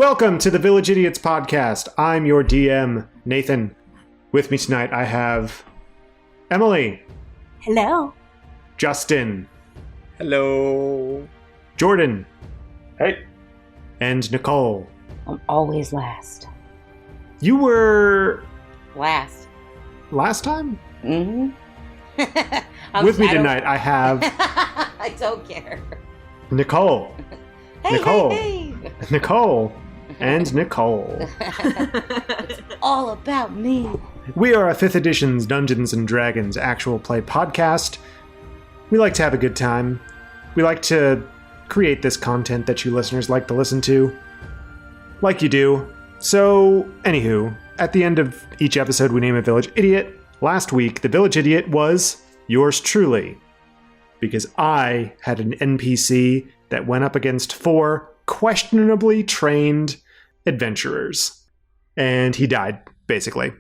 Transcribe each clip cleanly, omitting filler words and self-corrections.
Welcome to the Village Idiots podcast. I'm your DM, Nathan. With me tonight I have Emily. Hello. Justin. Hello. Jordan. Hey. And Nicole. I'm always last. You were... Last time? Mm-hmm. With me tonight I have... I don't care. Nicole. Hey, Nicole. hey. Nicole. And Nicole. It's all about me. We are a 5th edition's Dungeons & Dragons actual play podcast. We like to have a good time. We like to create this content that you listeners like to listen to. Like you do. So, anywho, at the end of each episode we name a village idiot. Last week, the village idiot was yours truly. Because I had an NPC that went up against 4 questionably trained adventurers. And he died, basically.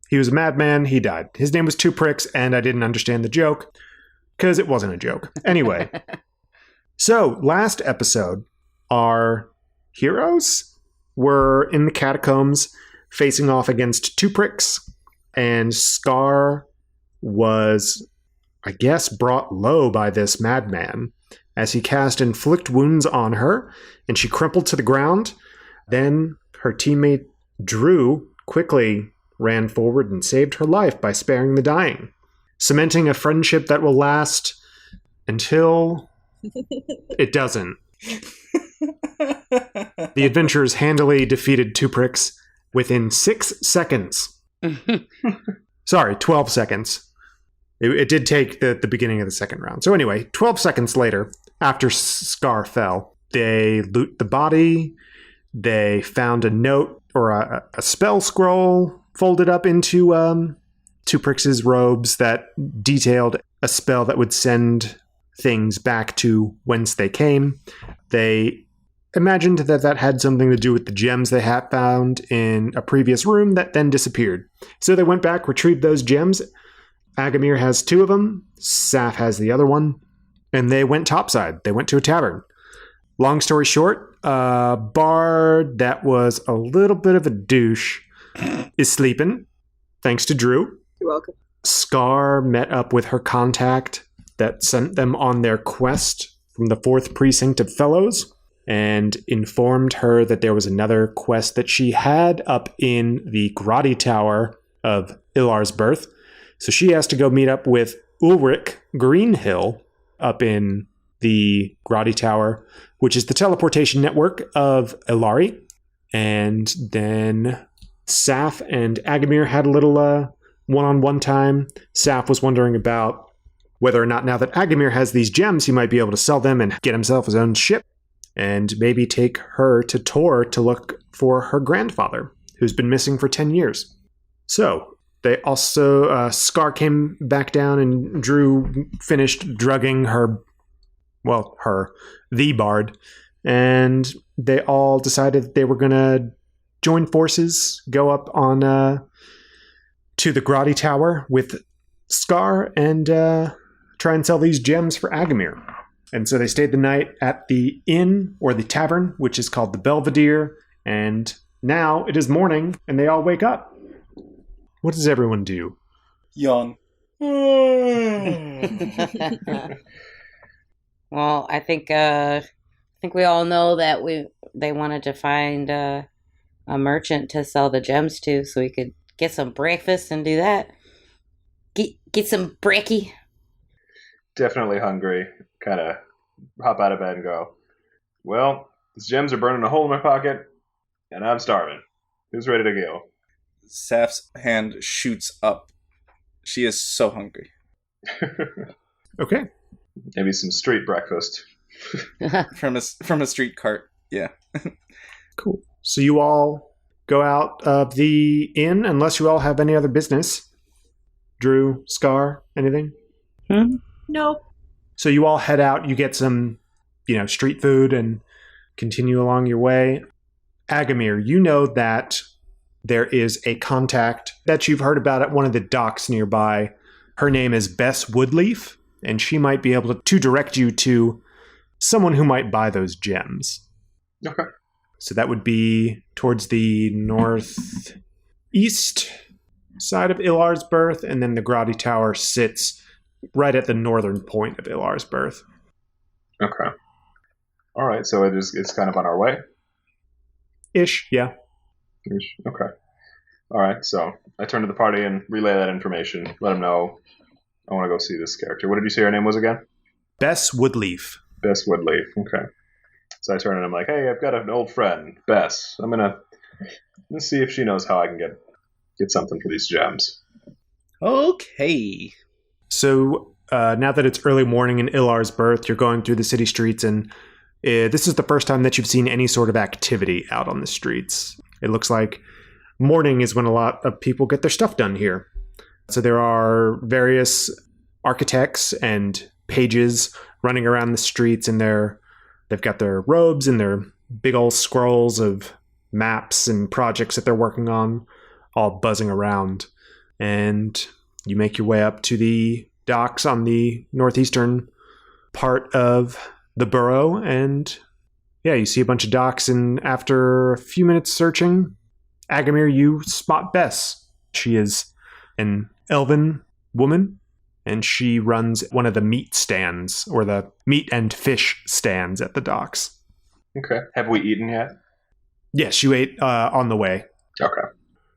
He was a madman, he died. His name was Two Pricks, and I didn't understand the joke, because it wasn't a joke. Anyway, so last episode, our heroes were in the catacombs facing off against Two Pricks, and Scar was, I guess, brought low by this madman as he cast Inflict Wounds on her, and she crumpled to the ground. Then her teammate Drew quickly ran forward and saved her life by sparing the dying, cementing a friendship that will last until it doesn't. The adventurers handily defeated Two Pricks within 6 seconds. Sorry, 12 seconds. It did take the beginning of the second round. So anyway, 12 seconds later, after Scar fell, they loot the body. They found a note or a spell scroll folded up into Two Pricks' robes that detailed a spell that would send things back to whence they came. They imagined that had something to do with the gems they had found in a previous room that then disappeared. So they went back, retrieved those gems. Aggamir has 2 of them. Saph has the other one. And they went topside. They went to a tavern. Long story short, a bard that was a little bit of a douche is sleeping, thanks to Drew. You're welcome. Scar met up with her contact that sent them on their quest from the 4th Precinct of Fellows and informed her that there was another quest that she had up in the Grotty Tower of Ilar's Birth. So she has to go meet up with Ulrich Greenhill up in the Grotty Tower, which is the teleportation network of Ilari. And then Saph and Aggamir had a little one-on-one time. Saph was wondering about whether or not now that Aggamir has these gems, he might be able to sell them and get himself his own ship and maybe take her to Tor to look for her grandfather, who's been missing for 10 years. So they also, Scar came back down and Drew finished drugging the bard, and they all decided they were going to join forces, go up on to the Grotty Tower with Scar and try and sell these gems for Aggamir. And so they stayed the night at the inn, or the tavern, which is called the Belvedere, and now it is morning, and they all wake up. What does everyone do? Yawn. Well, I think we all know that they wanted to find a merchant to sell the gems to, so we could get some breakfast and do that. Get some brekkie. Definitely hungry. Kind of hop out of bed and go, well, these gems are burning a hole in my pocket, and I'm starving. Who's ready to go? Saph's hand shoots up. She is so hungry. Okay. Maybe some street breakfast. From a street cart. Yeah. Cool. So you all go out of the inn, unless you all have any other business. Drew, Scar, anything? No. So you all head out, you get some, street food and continue along your way. Aggamir, you know that there is a contact that you've heard about at one of the docks nearby. Her name is Bess Woodleaf, and she might be able to direct you to someone who might buy those gems. Okay. So that would be towards the northeast side of Ilar's Birth, and then the Grotty Tower sits right at the northern point of Ilar's Birth. Okay. All right, so it's kind of on our way? Ish, yeah. Ish. Okay. All right, so I turn to the party and relay that information. Let them know I want to go see this character. What did you say her name was again? Bess Woodleaf. Bess Woodleaf. Okay. So I turn and I'm like, hey, I've got an old friend, Bess. Let's see if she knows how I can get something for these gems. Okay. So now that it's early morning in Ilar's Birth, you're going through the city streets, and this is the first time that you've seen any sort of activity out on the streets. It looks like morning is when a lot of people get their stuff done here. So there are various architects and pages running around the streets, and they've got their robes and their big old scrolls of maps and projects that they're working on, all buzzing around. And you make your way up to the docks on the northeastern part of the borough, and yeah, you see a bunch of docks, and after a few minutes searching, Aggamir, you spot Bess. She is an elven woman, and she runs one of the meat stands, or the meat and fish stands at the docks. Okay. Have we eaten yet? Yes, you ate on the way. Okay.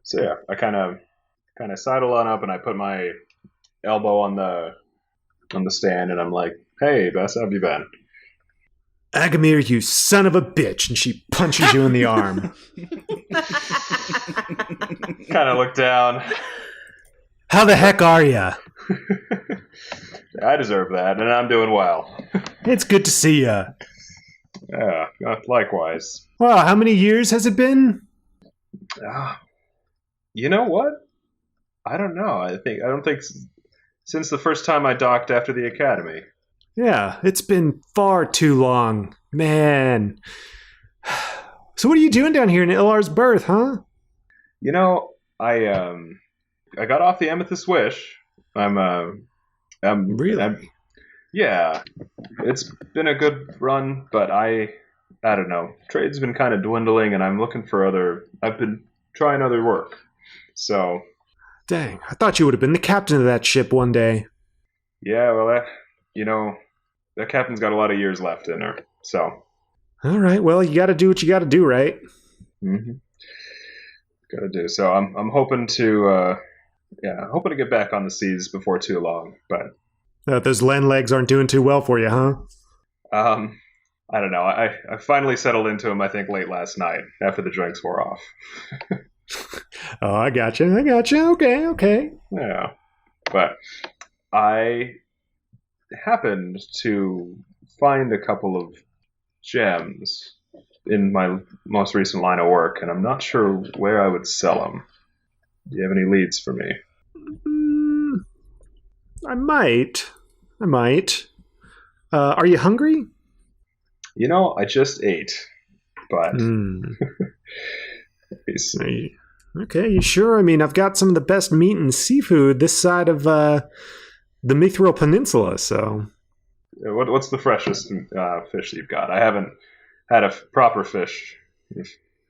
So yeah, I kind of sidle on up and I put my elbow on the stand and I'm like, "Hey, Bess, how have you been?" Aggamir, you son of a bitch, and she punches you in the arm. Kind of look down. How the heck are ya? I deserve that, and I'm doing well. It's good to see ya. Yeah, likewise. Wow, how many years has it been? You know what? I don't know. I don't think since the first time I docked after the academy. Yeah, it's been far too long. Man. So what are you doing down here in Ilar's Birth, huh? You know, I got off the Amethyst Wish. Really? Yeah. It's been a good run, but I don't know. Trade's been kind of dwindling, and I'm looking for I've been trying other work. So. Dang, I thought you would have been the captain of that ship one day. Yeah, well, that captain's got a lot of years left in her, so. All right, well, you got to do what you got to do, right? Mm-hmm. Got to do. So I'm hoping to, hoping to get back on the seas before too long. But those land legs aren't doing too well for you, huh? I don't know. I finally settled into them, I think, late last night after the drinks wore off. Oh, I gotcha. Okay. Yeah, but I happened to find a couple of gems in my most recent line of work, and I'm not sure where I would sell them. Do you have any leads for me? I might. Are you hungry? You know, I just ate, but... Okay, you sure? I mean, I've got some of the best meat and seafood this side of the Mithril Peninsula, so... What's the freshest fish you've got? I haven't had a proper fish in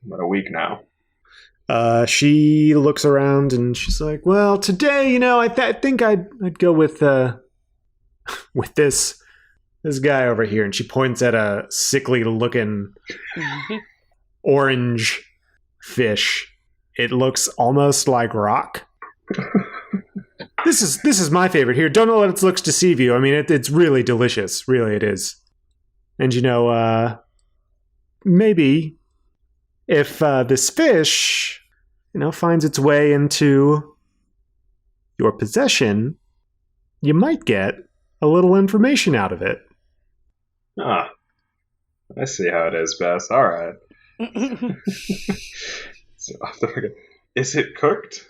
about a week now. She looks around and she's like, well, today, I think I'd go with this guy over here. And she points at a sickly-looking orange fish. It looks almost like rock. This is my favorite here. Don't let its looks deceive you. I mean, it's really delicious. Really, it is. And maybe if this fish, finds its way into your possession, you might get a little information out of it. Ah, I see how it is, Bess. All right. So, is it cooked?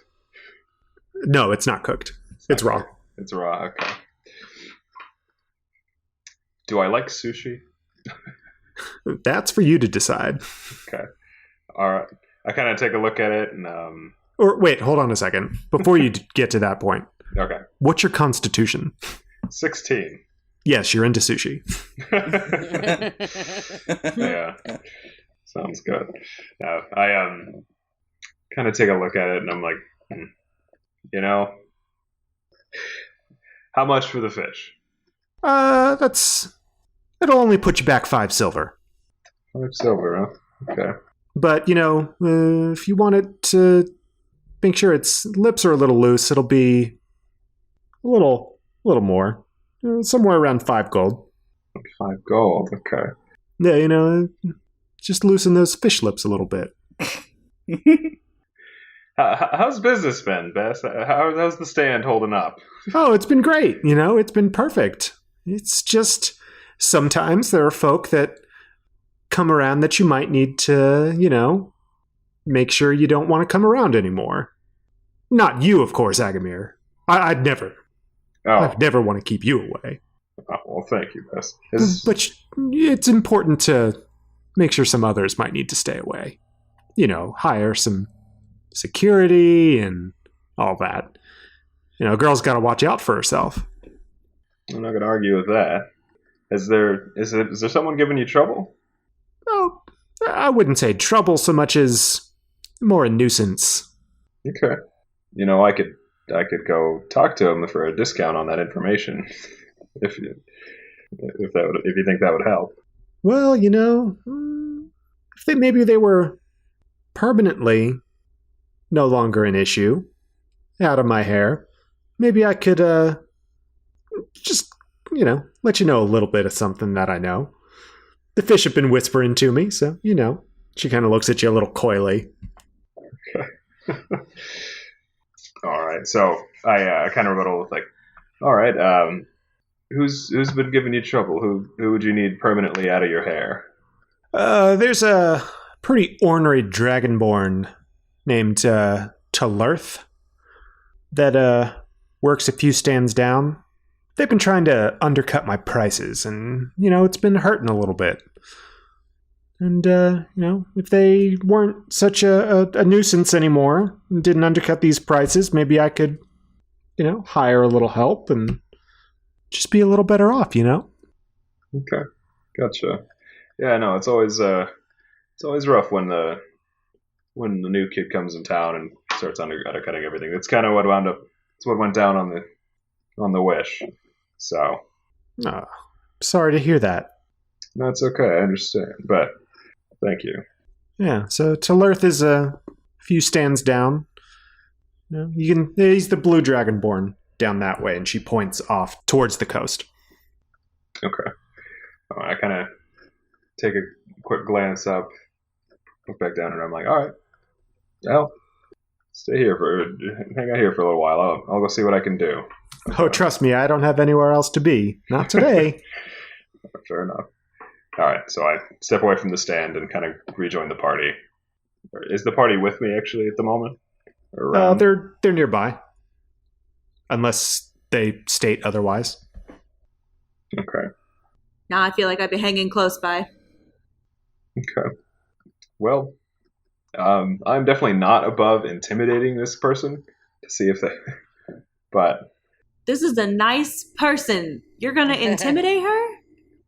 No, it's not cooked. It's raw. It's raw, okay. Do I like sushi? That's for you to decide. Okay. All right. I kind of take a look at it and... Or wait, hold on a second. Before you get to that point. Okay. What's your constitution? 16. Yes, you're into sushi. Yeah. Sounds good. I kind of take a look at it, and I'm like, you know, how much for the fish? It'll only put you back 5 silver. 5 silver, huh? Okay. But, if you want it to make sure its lips are a little loose, it'll be a little more. Somewhere around 5 gold. 5 gold, okay. Yeah, just loosen those fish lips a little bit. How's business been, Bess? How's the stand holding up? Oh, it's been great. It's been perfect. It's just sometimes there are folk that come around that you might need to, make sure you don't want to come around anymore. Not you, of course, Aggamir. I'd never. Oh. I'd never want to keep you away. Oh, well, thank you, Bess. But it's important to make sure some others might need to stay away. Hire some security and all that. A girl's got to watch out for herself. I'm not going to argue with that. Is there someone giving you trouble? Oh, I wouldn't say trouble so much as more a nuisance. Okay. I could go talk to him for a discount on that information, if you think that would help. Well, if maybe they were permanently no longer an issue, out of my hair, maybe I could just let you know a little bit of something that I know. The fish have been whispering to me, so she kind of looks at you a little coyly. Okay. All right, so I kind of rebuttal with like, all right, who's been giving you trouble? Who would you need permanently out of your hair? There's a pretty ornery dragonborn named Talerth that works a few stands down. They've been trying to undercut my prices, and it's been hurting a little bit. And if they weren't such a nuisance anymore and didn't undercut these prices, maybe I could, hire a little help and just be a little better off, Okay, gotcha. Yeah, no, it's always rough when the new kid comes in town and starts undercutting everything. That's kind of what went down on the Wish. So, sorry to hear that. No, it's okay. I understand, but thank you. Yeah, so Talerth is a few stands down. He's the blue dragonborn down that way, and she points off towards the coast. Okay. I kind of take a quick glance up, look back down, and I'm like, all right, well, hang out here for a little while. I'll go see what I can do. Oh, trust me, I don't have anywhere else to be. Not today. Fair enough. All right, so I step away from the stand and kind of rejoin the party. Is the party with me actually at the moment? They're nearby, unless they state otherwise. Okay. Now I feel like I'd be hanging close by. Okay. Well, I'm definitely not above intimidating this person to see if they. But this is a nice person. You're gonna intimidate her?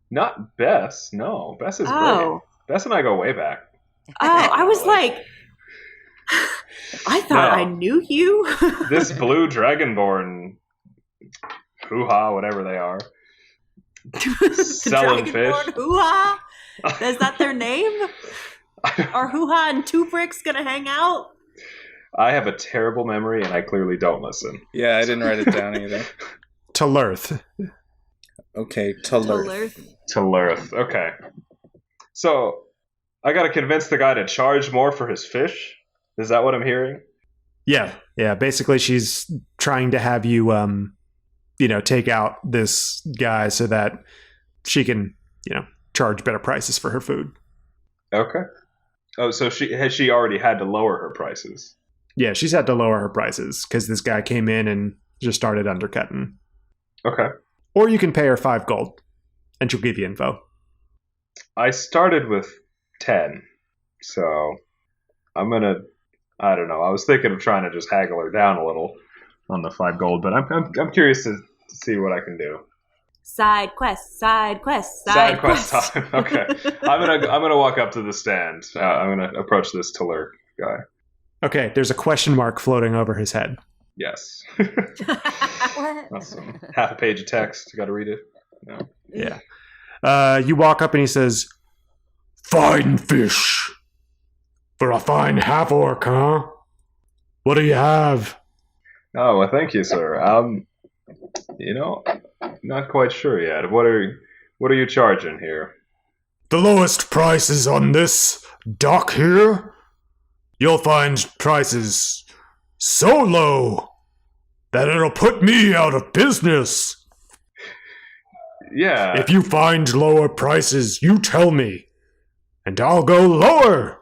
Not Bess. No, Bess is Oh. great. Bess and I go way back. Oh, I was like, I thought I knew you. This blue dragonborn, hoo-ha, whatever they are, selling fish. Dragonborn Hoo-ha? Is that their name? Are Hoo-ha and Two Bricks gonna hang out? I have a terrible memory, and I clearly don't listen. Yeah, I didn't write it down either. Talerth. Okay, Talerth. Talerth. Okay. So, I gotta convince the guy to charge more for his fish? Is that what I'm hearing? Yeah. Basically, she's trying to have you, take out this guy so that she can, charge better prices for her food. Okay. Oh, so she already had to lower her prices? Yeah, she's had to lower her prices because this guy came in and just started undercutting. Okay. Or you can pay her 5 gold, and she'll give you info. I started with 10, so I'm gonna. I don't know. I was thinking of trying to just haggle her down a little on the 5 gold, but I'm curious to see what I can do. Side quest, side quest, Side quest time. Okay. I'm gonna walk up to the stand. I'm gonna approach this Tiller guy. Okay, there's a question mark floating over his head. Yes. Awesome. Half a page of text. Got to read it. No. Yeah. You walk up and he says, "Fine fish. For a fine half-orc, huh? What do you have?" Oh, well, thank you, sir. Not quite sure yet. What are you charging here? The lowest prices on this dock here? You'll find prices so low that it'll put me out of business. Yeah. If you find lower prices, you tell me, and I'll go lower.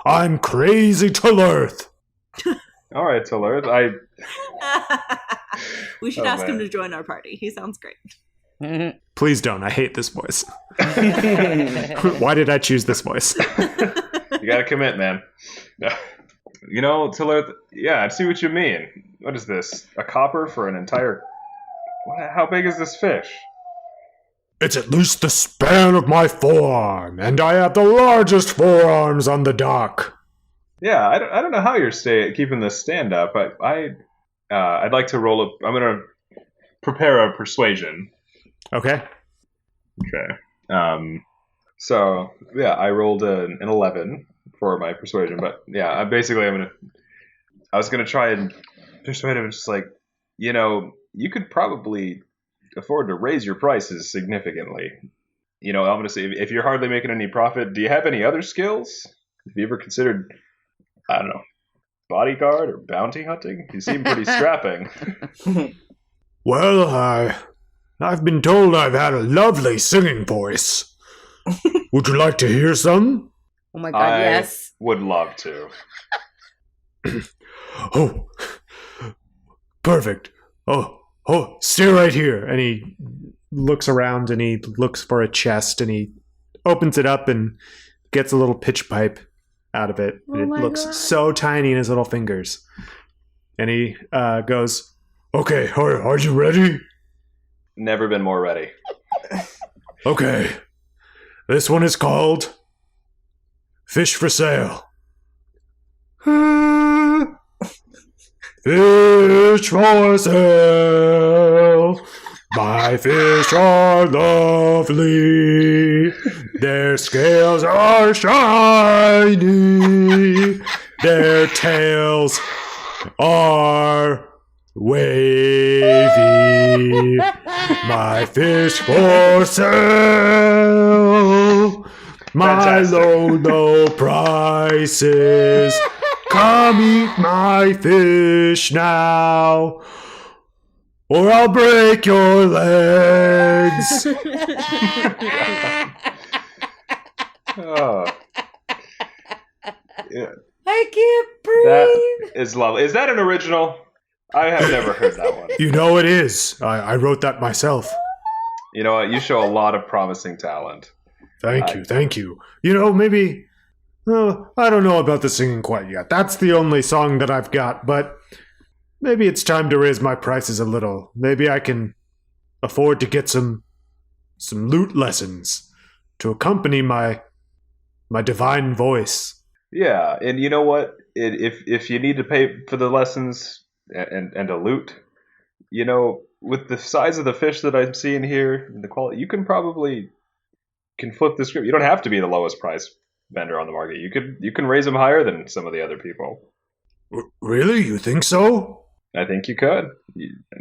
I'm crazy to earth. All right, Tiller. We should ask him to join our party. He sounds great. Please don't. I hate this voice. Why did I choose this voice? You gotta commit, man. Tiller, yeah, I see what you mean. What is this? A copper for an entire... How big is this fish? It's at least the span of my forearm, and I have the largest forearms on the dock. Yeah, I don't know how you're keeping this stand up. I'd like to roll up... I'm gonna prepare a persuasion. Okay. Okay. So, yeah, I rolled an 11 for my persuasion, but yeah, I was gonna try and persuade him, just like, you could probably afford to raise your prices significantly. I'm gonna say, if you're hardly making any profit, do you have any other skills? Have you ever considered, I don't know, bodyguard or bounty hunting? You seem pretty strapping. Well, I've been told I've had a lovely singing voice. Would you like to hear some? Oh my god, yes. Would love to. Oh, perfect. Oh, stay right here. And he looks around and he looks for a chest and he opens it up and gets a little pitch pipe out of it. And it looks so tiny in his little fingers. And he goes, "Okay, are you ready?" Never been more ready. Okay. This one is called Fish for Sale. Fish for sale. My fish are lovely. Their scales are shiny. Their tails are wavy. My fish for sale. My low prices. Come eat my fish now, or I'll break your legs. Oh. Yeah. I can't breathe. That is lovely. Is that an original? I have never heard that one. You know it is. I wrote that myself. You know what? You show a lot of promising talent. Thank you. Maybe... I don't know about the singing quite yet. That's the only song that I've got, but maybe it's time to raise my prices a little. Maybe I can afford to get some lute lessons to accompany my divine voice. Yeah, and you know what? If you need to pay for the lessons and a lute, with the size of the fish that I'm seeing here, and the quality, you can flip the script. You don't have to be the lowest price vendor on the market. You can raise them higher than some of the other people. Really? You think so? I think you could.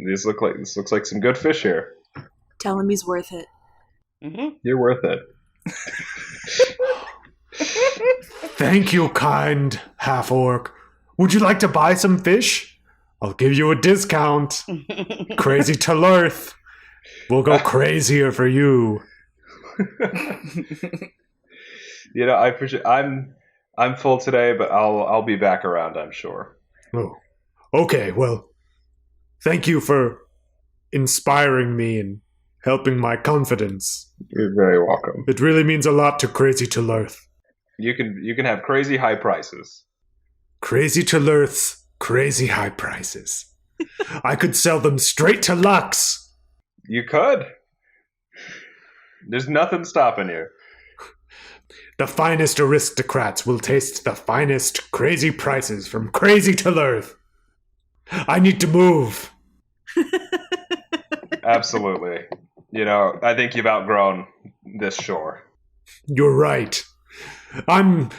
This looks like some good fish here. Tell him he's worth it. Mm-hmm. You're worth it. Thank you, kind half-orc. Would you like to buy some fish? I'll give you a discount. Crazy to earth. We'll go crazier for you. I appreciate. I'm full today, but I'll be back around, I'm sure. Oh, okay. Well, thank you for inspiring me and helping my confidence. You're very welcome. It really means a lot to Crazy to Earth. You can have crazy high prices. Crazy to Earth's crazy high prices. I could sell them straight to Lux. You could. There's nothing stopping you. The finest aristocrats will taste the finest crazy prices from crazy to earth. I need to move. Absolutely. I think you've outgrown this shore. You're right. I'm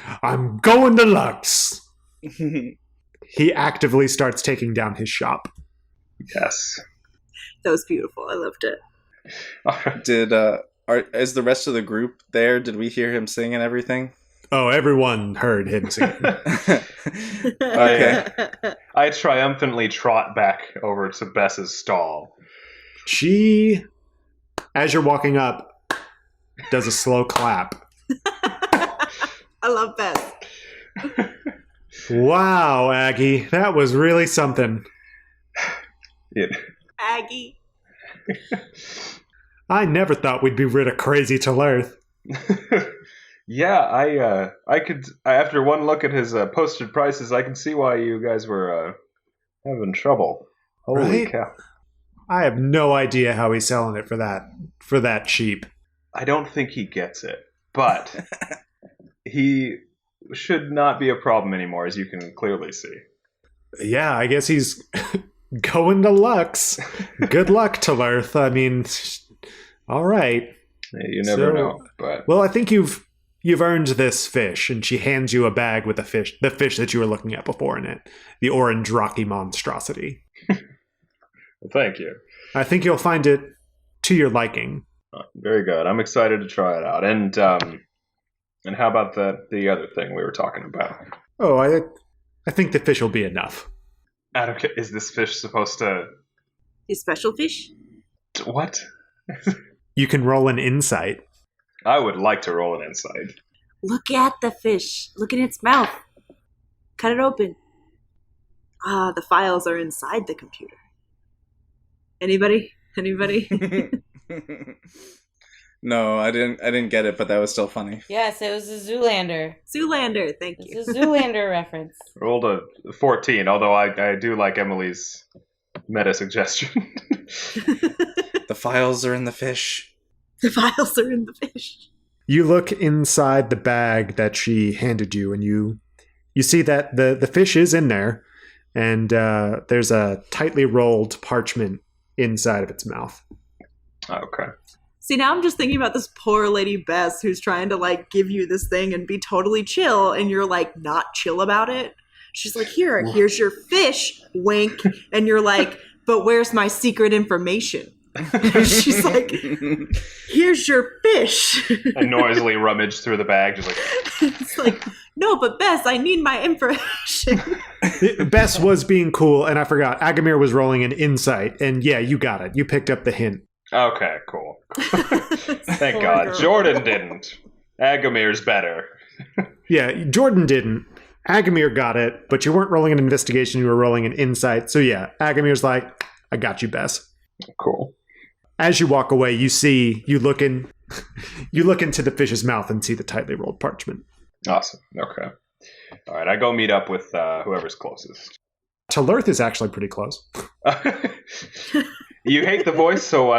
going to Lux. He actively starts taking down his shop. Yes. That was beautiful. I loved it. Is the rest of the group there? Did we hear him sing and everything? Oh, everyone heard him sing. Okay. I triumphantly trot back over to Bess's stall. She, as you're walking up, does a slow clap. I love Bess. Wow, Aggie, that was really something. Aggie. I never thought we'd be rid of crazy to earth. Yeah, I could. After one look at his posted prices, I can see why you guys were having trouble. Holy Right? cow! I have no idea how he's selling it for that cheap. I don't think he gets it, but he should not be a problem anymore, as you can clearly see. Yeah, I guess he's going to Lux. Good luck to Earth. I mean, all right. You never know. But Well, I think you've earned this fish, and she hands you a bag with the fish that you were looking at before in it, the orange rocky monstrosity. well, thank you. I think you'll find it to your liking. Very good. I'm excited to try it out. And how about the other thing we were talking about? Oh, I think the fish will be enough. Is this fish supposed to? His special fish? What? You can roll an insight. I would like to roll an insight. Look at the fish. Look at its mouth. Cut it open. Ah, the files are inside the computer. Anybody? No, I didn't get it, but that was still funny. Yes, it was a Zoolander. Zoolander, thank you. It's a Zoolander reference. Rolled a 14, although I do like Emily's meta suggestion. The files are in the fish. The files are in the fish. You look inside the bag that she handed you, and you see that the fish is in there, and there's a tightly rolled parchment inside of its mouth. Okay. See, now I'm just thinking about this poor lady Bess who's trying to give you this thing and be totally chill, and you're not chill about it. She's like, here's your fish, wink, and you're like, but where's my secret information? She's like, here's your fish. I noisily rummage through the bag, just like. It's like, no, but Bess, I need my information. Bess was being cool, and I forgot. Aggamir was rolling an insight, and yeah, you got it. You picked up the hint. Okay, cool. Thank God. Girl. Jordan didn't. Aggamir's better. Yeah, Jordan didn't. Aggamir got it, but you weren't rolling an investigation, you were rolling an insight. So yeah, Aggamir's like, I got you, Bess. Cool. As you walk away, you look into the fish's mouth and see the tightly rolled parchment. Awesome. Okay. All right, I go meet up with whoever's closest. Telurth is actually pretty close. You hate the voice, so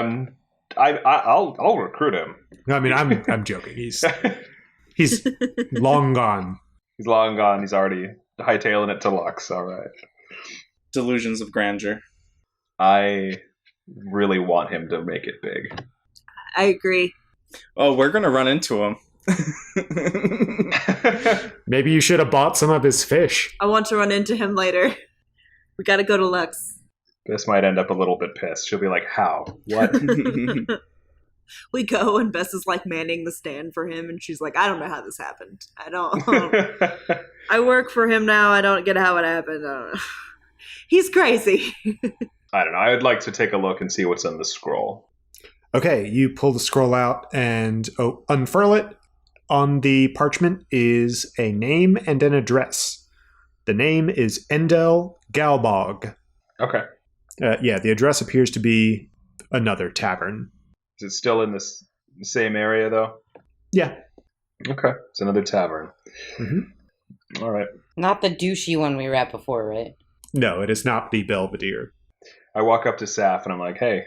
I'll recruit him. I mean, I'm joking. He's long gone. He's long gone. He's already hightailing it to Lux. All right. Delusions of grandeur. I really want him to make it big. I agree. Oh, we're gonna run into him. Maybe you should have bought some of his fish. I want to run into him later. We gotta go to Lux. This might end up a little bit pissed. She'll be like, how? What? We go, and Bess is manning the stand for him, and she's like, I don't know how this happened. I work for him now. I don't get how it happened. I don't know. He's crazy. I don't know. I'd like to take a look and see what's in the scroll. Okay, you pull the scroll out and unfurl it. On the parchment is a name and an address. The name is Endel Galbog. Okay. Yeah, the address appears to be another tavern. Is it still in this same area, though? Yeah. Okay. It's another tavern. Mm-hmm. All right. Not the douchey one we were at before, right? No, it is not the Belvedere. I walk up to Saph and I'm like, hey,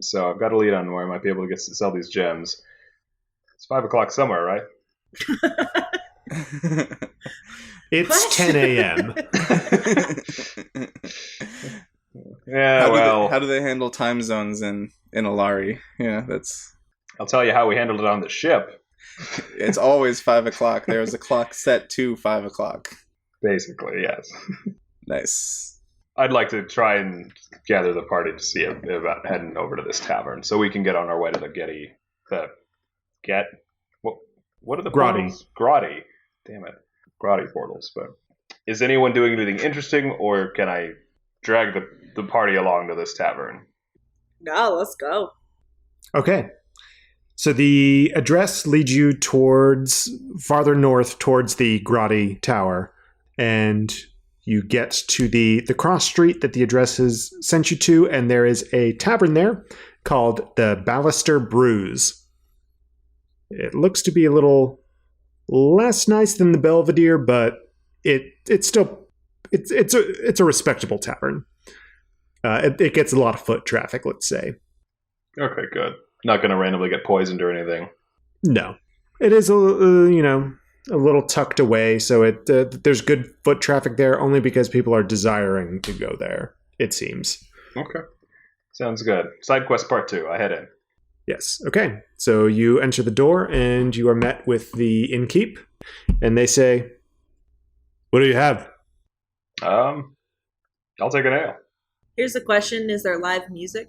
So I've got a lead on where I might be able to sell these gems. It's 5 o'clock somewhere, right? It's What? 10 a.m. Yeah, how do they handle time zones in Alari? Yeah, that's. I'll tell you how we handled it on the ship. It's always 5 o'clock. There's a clock set to 5 o'clock. Basically, yes. Nice. I'd like to try and gather the party to see about heading over to this tavern so we can get on our way to the what are the Grotty. portals? Grotty. Damn it. Grotty portals. But is anyone doing anything interesting, or can I drag the party along to this tavern? No, let's go. Okay. So the address leads you towards farther north towards the Grotty Tower, and you get to the cross street that the address has sent you to, and there is a tavern there called the Ballaster Brews. It looks to be a little less nice than the Belvedere, but it's still a respectable tavern. It gets a lot of foot traffic, let's say. Okay, good. Not going to randomly get poisoned or anything. No, it is a little tucked away, so there's good foot traffic there only because people are desiring to go there. It seems. Okay, sounds good. Sidequest Part 2. I head in. Yes. Okay. So you enter the door and you are met with the innkeep, and they say, "What do you have?" I'll take an ale. Here's the question: is there live music?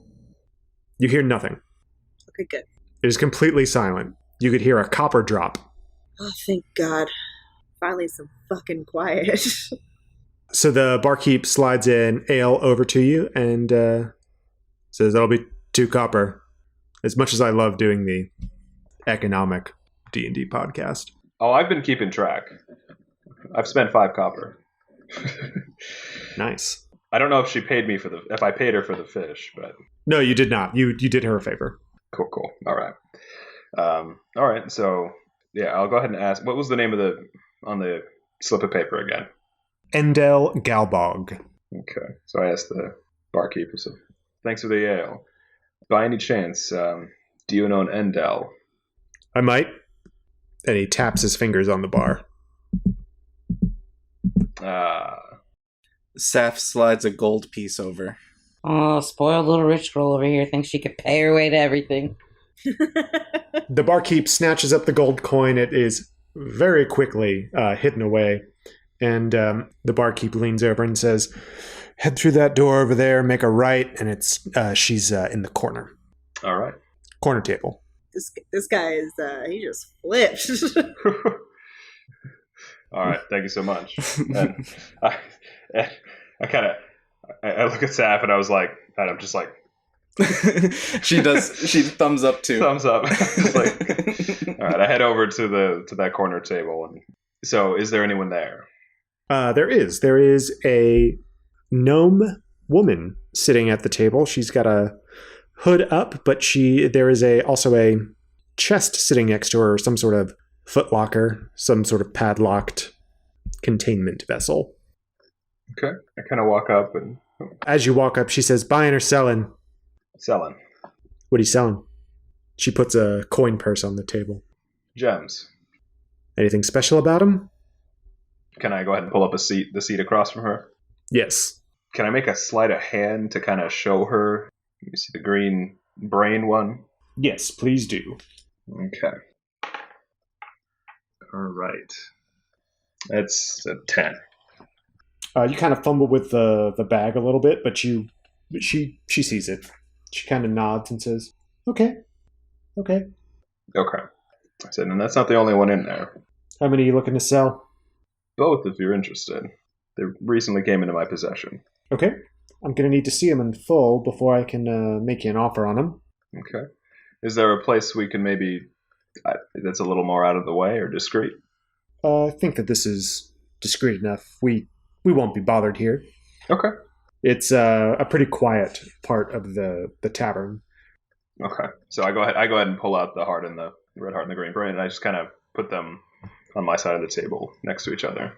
You hear nothing. Okay, good. It is completely silent. You could hear a copper drop. Oh, thank God. Finally, some fucking quiet. So the barkeep slides an ale over to you and says, "That'll be 2 copper." As much as I love doing the economic D&D podcast. Oh, I've been keeping track. I've spent 5 copper. Nice. I don't know if she paid me if I paid her for the fish, but No, you did not. You did her a favor. cool. All right. All right. So yeah, I'll go ahead and ask. What was the name on the slip of paper again? Endel Galbog. Okay. So I asked the barkeeper. So thanks for the ale. By any chance, do you know an Endel? I might. And he taps his fingers on the bar. Saph slides a gold piece over. Oh, spoiled little rich girl over here thinks she could pay her way to everything. The barkeep snatches up the gold coin. It is very quickly hidden away. And the barkeep leans over and says, "Head through that door over there, make a right, and she's in the corner. All right. Corner table." This guy is, he just flipped. All right. Thank you so much. And I kind of I look at Saph and I'm just like. She thumbs up too. Thumbs up. Just like, all right. I head over to that corner table. And so, is there anyone there? There is a gnome woman sitting at the table. She's got a hood up, but there is also a chest sitting next to her, some sort of footlocker, some sort of padlocked containment vessel. Okay. I kind of walk up and As you walk up, she says, "Buying or selling?" selling "What are you selling?" She puts a coin purse on the table. gems. "Anything special about them?" Can I go ahead and pull up the seat across from her? "Yes." Can I make a sleight of hand to kind of show her? You see the green brain one? "Yes, please do." Okay. All right. That's a 10. You kind of fumble with the bag a little bit, but she sees it. She kind of nods and says, "Okay." Okay. I said, and that's not the only one in there. "How many are you looking to sell?" Both, if you're interested. They recently came into my possession. "Okay. I'm going to need to see them in full before I can make you an offer on them." Okay. Is there a place we can maybe that's a little more out of the way or discreet? I think that this is discreet enough. We won't be bothered here. Okay. It's a pretty quiet part of the tavern. Okay. So I go ahead and pull out the heart and the red heart and the green brain, and I just kind of put them on my side of the table next to each other.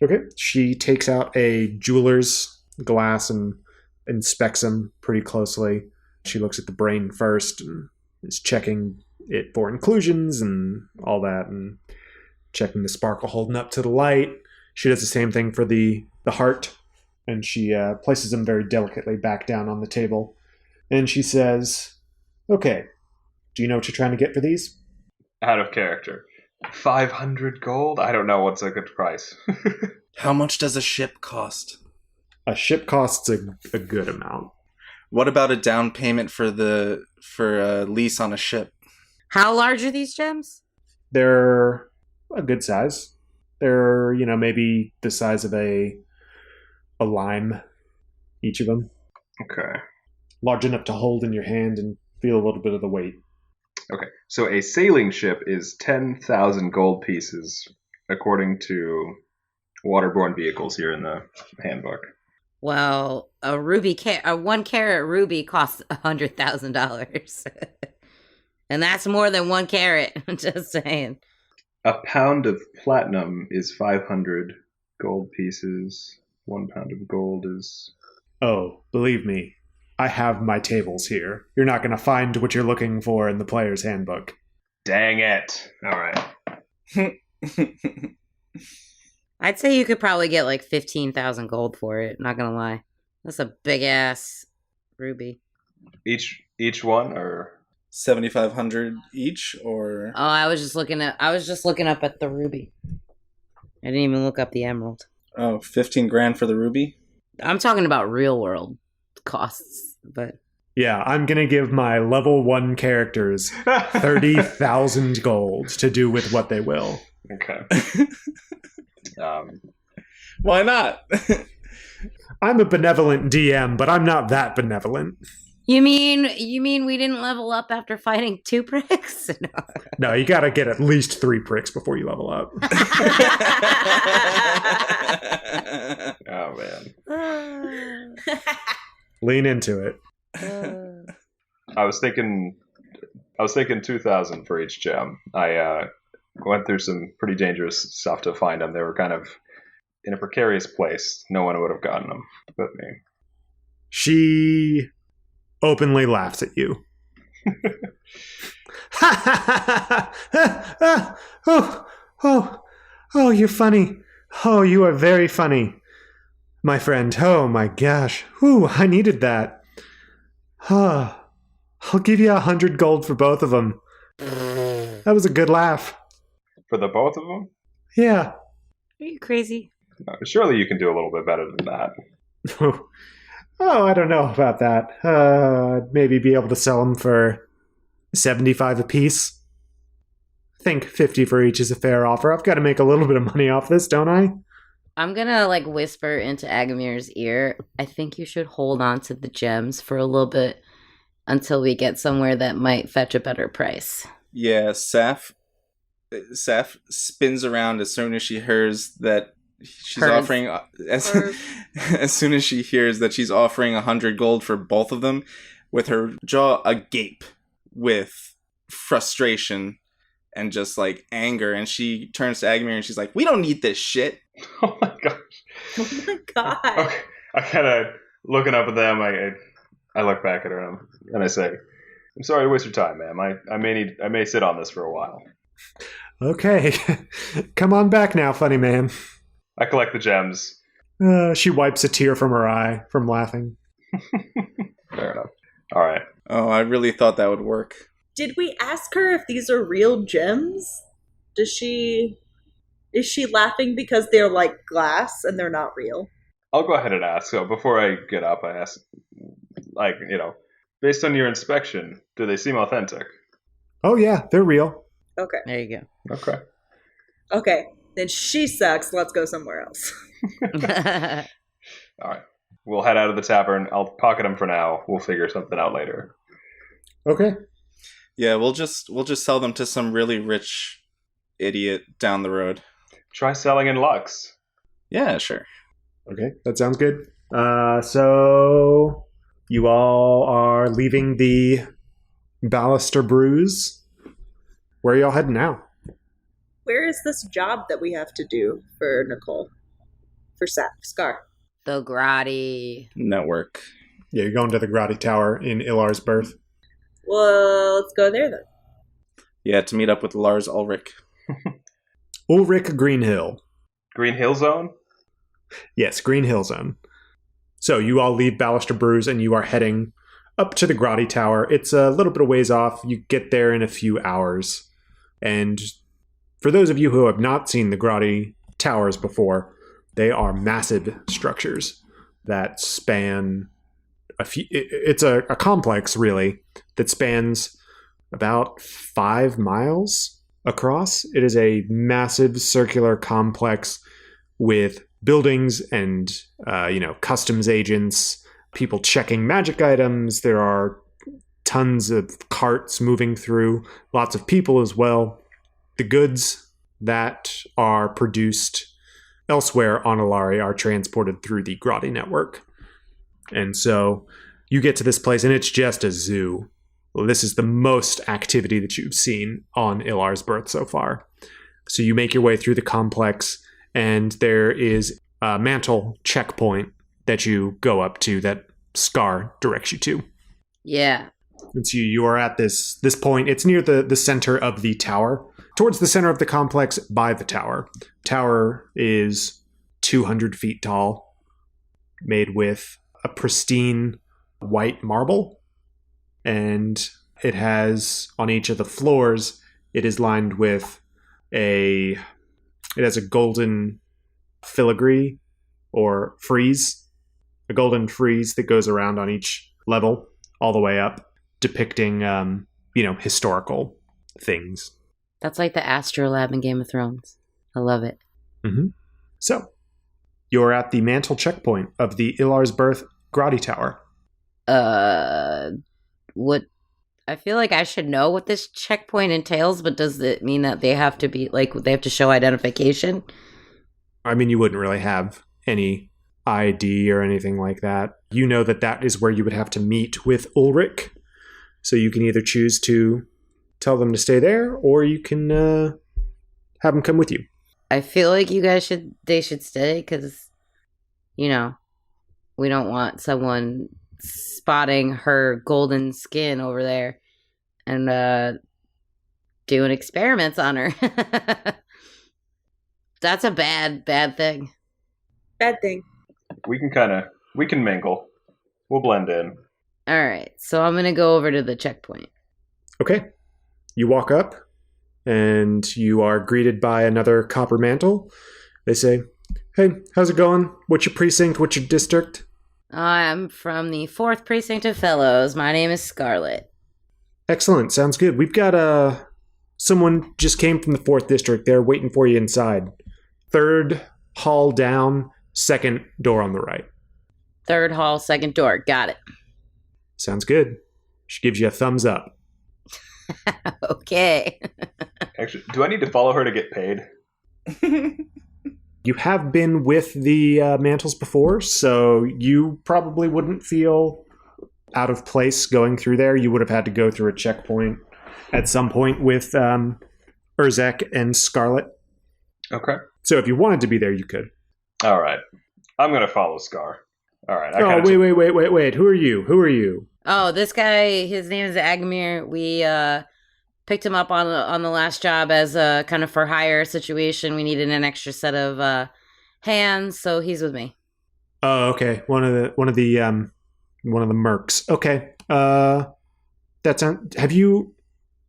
Okay. She takes out a jeweler's glass and inspects them pretty closely. She looks at the brain first and is checking it for inclusions and all that, and checking the sparkle holding up to the light. She does the same thing for the heart, and she places them very delicately back down on the table. And she says, okay, do you know what you're trying to get for these? Out of character. 500 gold? I don't know what's a good price. How much does a ship cost? A ship costs a good amount. What about a down payment for a lease on a ship? How large are these gems? They're a good size. They're, maybe the size of a lime, each of them. Okay. Large enough to hold in your hand and feel a little bit of the weight. Okay. So a sailing ship is 10,000 gold pieces, according to waterborne vehicles here in the handbook. Well, a 1 carat ruby costs $100,000. And that's more than 1 carat. I'm just saying. A pound of platinum is 500 gold pieces. 1 pound of gold is... Oh, believe me, I have my tables here. You're not going to find what you're looking for in the player's handbook. Dang it. All right. I'd say you could probably get like 15,000 gold for it. Not gonna lie, that's a big ass ruby. Each one, or 7,500 each, or Oh, I was just looking up at the ruby. I didn't even look up the emerald. 15 grand for the ruby. I'm talking about real world costs, but Yeah, I'm going to give my level 1 characters 30,000 gold to do with what they will. Okay. Why not? I'm a benevolent DM, but I'm not that benevolent. you mean we didn't level up after fighting 2 pricks? No. No, you got to get at least 3 pricks before you level up. Oh, man. Lean into it. I was thinking 2,000 for each gem. I went through some pretty dangerous stuff to find them. They were kind of in a precarious place. No one would have gotten them but me. She openly laughs at you. Oh, you're funny. Oh, you are very funny. My friend, oh my gosh. Ooh, I needed that. I'll give you 100 gold for both of them. That was a good laugh. For the both of them? Yeah. Are you crazy? Surely you can do a little bit better than that. Oh, I don't know about that. Maybe be able to sell them for 75 apiece. I think 50 for each is a fair offer. I've got to make a little bit of money off this, don't I? I'm gonna whisper into Aggamir's ear. I think you should hold on to the gems for a little bit until we get somewhere that might fetch a better price. Yeah, Saph spins around as soon as she hears that she's offering. As soon as she hears that she's offering 100 gold for both of them, with her jaw agape with frustration and just anger, and she turns to Aggamir and she's like, "We don't need this shit." Oh my gosh. Oh my god. Okay. I kind of looking up at them. I look back at her and I say, "I'm sorry to waste your time, ma'am. I may sit on this for a while." Okay. Come on back now, funny man. I collect the gems. She wipes a tear from her eye from laughing. Fair enough. All right. Oh, I really thought that would work. Did we ask her if these are real gems? Is she laughing because they're like glass and they're not real? I'll go ahead and ask. So before I get up, I ask, based on your inspection, do they seem authentic? Oh yeah, they're real. Okay. There you Okay. Okay. Then she sucks. Let's go somewhere else. go. All right. We'll head out of the tavern. I'll pocket them for now. We'll figure something out later. Okay. Yeah, we'll just sell them to some really rich idiot down the road. Try selling in Lux. Yeah, sure. Okay, that sounds good. So you all are leaving the Ballaster Brews. Where are y'all heading now? Where is this job that we have to do for Nicole? For Scar? The Grotty. Network. Yeah, you're going to the Grotty Tower in Ilar's birth. Well, let's go there then. Yeah, to meet up with Lars Ulrich. Ulrich Greenhill. Green Hill Zone? Yes, Green Hill Zone. So you all leave Ballister Brews and you are heading up to the Grotty Tower. It's a little bit of ways off. You get there in a few hours. And for those of you who have not seen the Grotty Towers before, they are massive structures that span it's a complex, really, that spans about 5 miles across. It is a massive circular complex with buildings and, customs agents, people checking magic items. There are tons of carts moving through, lots of people as well. The goods that are produced elsewhere on Alari are transported through the Grotty network. And so you get to this place, and it's just a zoo. Well, this is the most activity that you've seen on Ilar's birth so far. So you make your way through the complex, and there is a mantle checkpoint that you go up to that Scar directs you to. Yeah. And so you are at this point. It's near the center of the tower, towards the center of the complex by the tower. Tower is 200 feet tall, made with a pristine white marble, and it has on each of the floors, it is lined with it has a golden filigree or frieze, a golden frieze that goes around on each level all the way up, depicting historical things. That's like the Astrolab in Game of Thrones. I love it. Mm-hmm. So you're at the mantle checkpoint of the Ilar's Birth Grotty Tower. What? I feel like I should know what this checkpoint entails, but does it mean that they have to be, they have to show identification? I mean, you wouldn't really have any ID or anything like that. You know that is where you would have to meet with Ulrich. So you can either choose to tell them to stay there, or you can have them come with you. I feel like they should stay, because, we don't want someone spotting her golden skin over there and doing experiments on her. That's a bad thing. Bad thing. We can mingle. We'll blend in. All right, so I'm going to go over to the checkpoint. Okay. You walk up, and you are greeted by another copper mantle. They say, "Hey, how's it going? What's your precinct? What's your district?" I'm from the 4th Precinct of Fellows. My name is Scarlet. Excellent. Sounds good. We've got someone just came from the 4th District. They're waiting for you inside. 3rd hall down, 2nd door on the right. 3rd hall, 2nd door. Got it. Sounds good. She gives you a thumbs up. Okay. Actually, do I need to follow her to get paid? You have been with the mantles before, so you probably wouldn't feel out of place going through there. You would have had to go through a checkpoint at some point with Urzek and Scarlet. Okay. So if you wanted to be there, you could. All right. I'm going to follow Scar. All right. Wait. Who are you? Oh, this guy, his name is Aggamir. We picked him up on the last job as a kind of for hire situation. We needed an extra set of hands, so he's with me. Oh, okay. One of the mercs. Okay.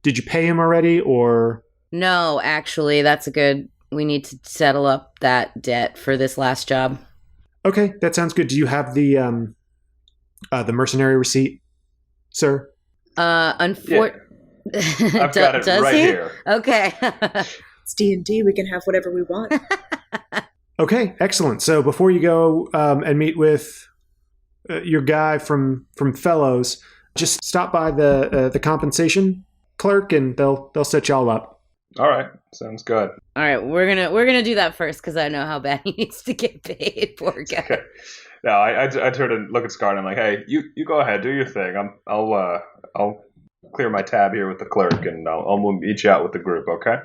Did you pay him already, or? No, actually, we need to settle up that debt for this last job. Okay, that sounds good. Do you have the mercenary receipt, sir? Unfortunately. I've got it right here. Okay. It's D&D. We can have whatever we want. Okay, excellent. So before you go and meet with your guy from Fellows, just stop by the compensation clerk, and they'll set y'all up. All right, sounds good. All right, we're gonna do that first, because I know how bad he needs to get paid. Poor guy. Okay. No, I turn and look at Scar, and I'm like, hey, you go ahead, do your thing. I'll clear my tab here with the clerk, and I'll meet you out with the group. Okay.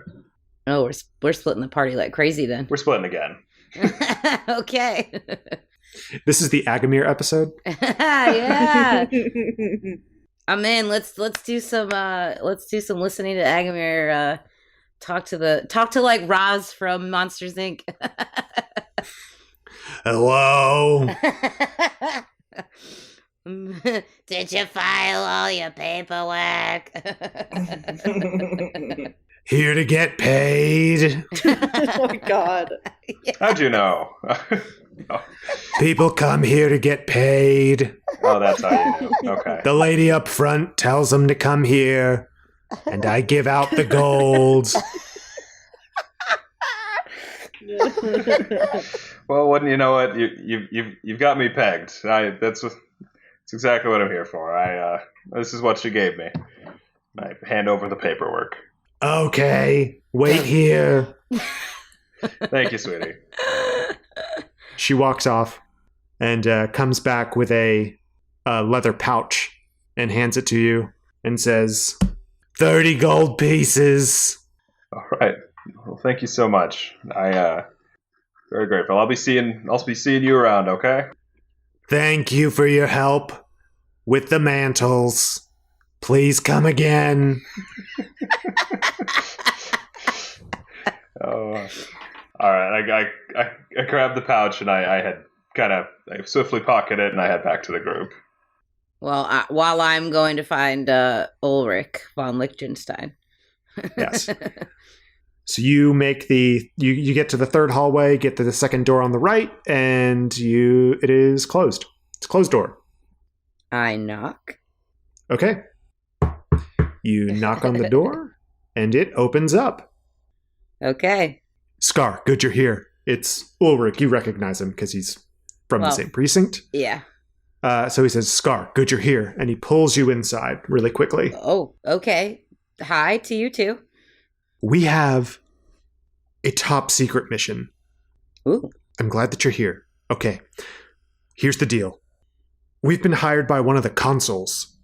Oh, we're splitting the party like crazy then. We're splitting again. Okay. This is the Aggamir episode. Yeah. I'm in. Let's do some listening to Aggamir talk to like Roz from Monsters Inc. Hello. Did you file all your paperwork? Here to get paid. Oh my god. How'd you know? Oh. People come here to get paid. Oh, that's how you knew. Okay. The lady up front tells them to come here, and I give out the gold. Well, wouldn't you know what? You've got me pegged. That's exactly what I'm here for. This is what she gave me. I hand over the paperwork. Okay, wait here. Thank you, sweetie. She walks off and comes back with a leather pouch and hands it to you and says, 30 gold pieces. All right. Well, thank you so much. Very grateful. I'll be seeing you around, okay? Thank you for your help with the mantles. Please come again. Oh, all right. I grabbed the pouch and I swiftly pocket it and I head back to the group. Well, while I'm going to find Ulrich von Liechtenstein. Yes. So you make you get to the third hallway, get to the second door on the right, and it is closed. It's a closed door. I knock. Okay. You knock on the door, and it opens up. Okay. Scar, good you're here. It's Ulrich. You recognize him because he's from the same precinct. Yeah. So he says, Scar, good you're here. And he pulls you inside really quickly. Oh, okay. Hi to you too. We have a top secret mission. Ooh. I'm glad that you're here. Okay. Here's the deal. We've been hired by one of the consuls.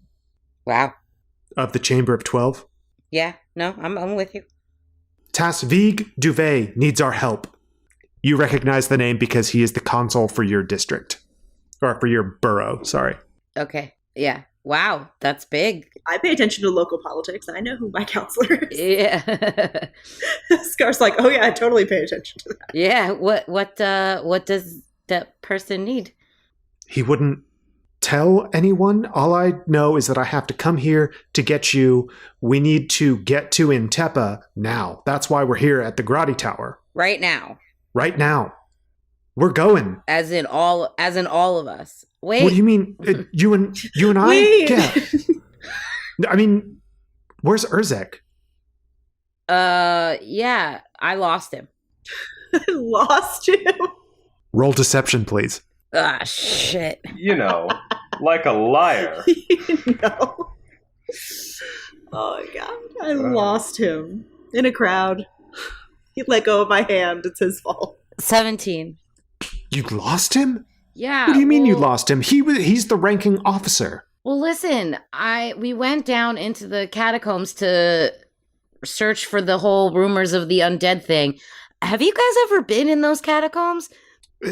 Wow. Of the Chamber of 12. Yeah. No, I'm with you. Tasvig Duvet needs our help. You recognize the name because he is the consul for your district. Or for your borough, sorry. Okay. Yeah. Wow. That's big. I pay attention to local politics. I know who my counselor is. Yeah. Scar's like, oh yeah, I totally pay attention to that. Yeah. What does that person need? He wouldn't tell anyone. All I know is that I have to come here to get you. We need to get to Intepa now. That's why we're here at the Grotty Tower. Right now. Right now. We're going. As in all of us. Wait. What do you mean? You and I? Wait. Yeah. I mean, where's Urzek? Yeah, I lost him. I lost you. Roll deception, please. Ah, shit. You know, like a liar. No. Oh my god, I lost him in a crowd. He let go of my hand. It's his fault. 17. You lost him? Yeah. What do you mean you lost him? He's the ranking officer. Well, listen, we went down into the catacombs to search for the whole rumors of the undead thing. Have you guys ever been in those catacombs?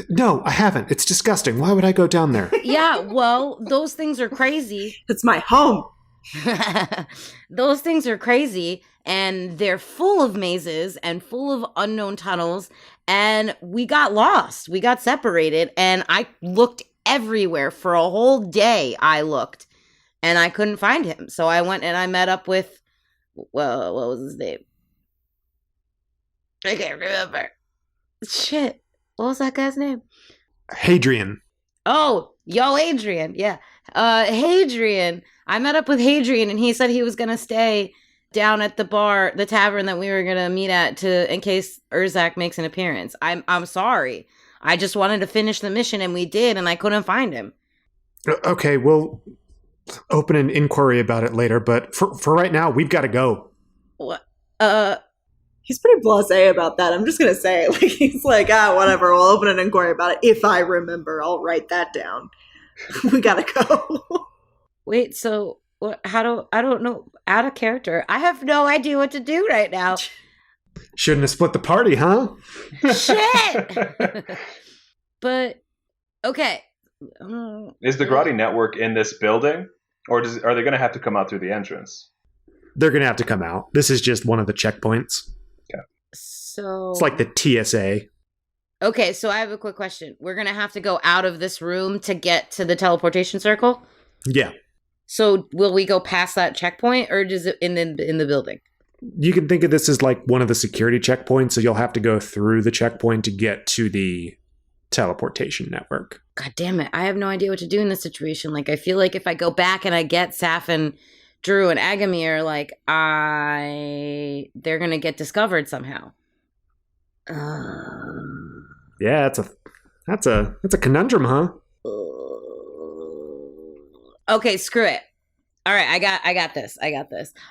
No, I haven't. It's disgusting. Why would I go down there? Yeah, well, those things are crazy. It's my home. Those things are crazy, and they're full of mazes and full of unknown tunnels, and we got lost. We got separated, and I looked everywhere for a whole day. I looked, and I couldn't find him. So I went and I met up with, well, what was his name? I can't remember. Shit. What was that guy's name? Hadrian. Oh, yo, Adrian. Yeah. Hadrian. I met up with Hadrian, and he said he was going to stay down at the bar, the tavern that we were going to meet at in case Urzak makes an appearance. I'm sorry. I just wanted to finish the mission, and we did, and I couldn't find him. Okay, we'll open an inquiry about it later, but for right now, we've got to go. What? He's pretty blasé about that. I'm just going to say, like, he's like, whatever. We'll open an inquiry about it. If I remember, I'll write that down. We got to go. Wait, so I don't know, out of character. I have no idea what to do right now. Shouldn't have split the party, huh? Shit! But Okay. Is the Grotty network in this building? Or are they going to have to come out through the entrance? They're going to have to come out. This is just one of the checkpoints. Okay. So It's like the TSA. Okay, so I have a quick question. We're going to have to go out of this room to get to the teleportation circle? Yeah. So will we go past that checkpoint, or is it in the building? You can think of this as like one of the security checkpoints, so you'll have to go through the checkpoint to get to the teleportation network. God damn it. I have no idea what to do in this situation. Like, I feel like if I go back and I get Saph and Drew and Aggamir, like, they're going to get discovered somehow. Yeah, that's a conundrum, huh? Okay, screw it. All right, I got this.